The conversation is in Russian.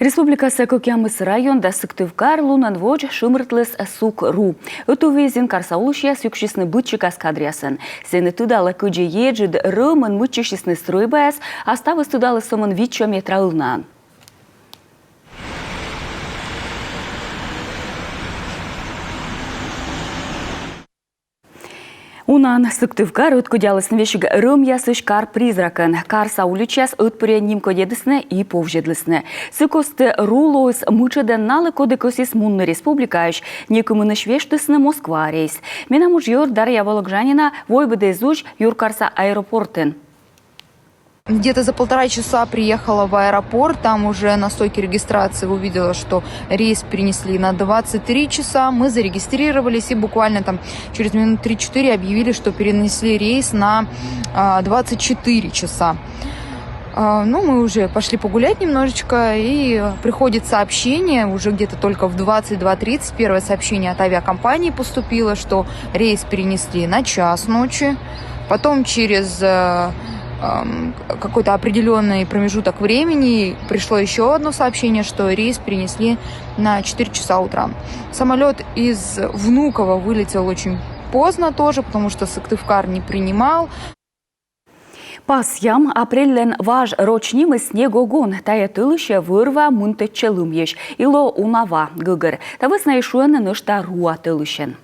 Республикасы Көкямыс районда Сыктывкар лунан вож шымыртлыс сук-ру. Өтувезин карсаулышья сюкшисны бытчик аскадриясын. Сені тудалы көже еджід рымын мытчишисны стройбаяс, аставы тудалы сымын вичо метра ылнан. Унан Сыктывкар өткөдялысын вешіг рым ясыш кар призракын. Кар саулючас өтпүре нимко едісіне и повжедлісіне. Сыкосты рулойс мычыден налы кодекосис мунны республикаеш, некумыныш вештісіні Москва рейс. Менамуж йор Дарья Вологжанина войбыды зуч юркарса аэропортын. Где-то за 1,5 часа приехала в аэропорт, там уже на стойке регистрации увидела, что рейс перенесли на 23 часа. Мы зарегистрировались и буквально там через минут 3-4 объявили, что перенесли рейс на 24 часа. Ну, мы уже пошли погулять немножечко, и приходит сообщение, уже где-то только в 22:30 первое сообщение от авиакомпании поступило, что рейс перенесли на час ночи. Потом через какой-то определенный промежуток времени пришло еще одно сообщение, что рейс перенесли на 4 часа утра. Самолет из Внуково вылетел очень поздно тоже, потому что Сыктывкар не принимал. Пасьям апреллен важ рочнимы снегогон, тая тылыще вырва мунты челым еш, ило унава гыгыр. Тавыс наишуэн нышта руа тылыщен.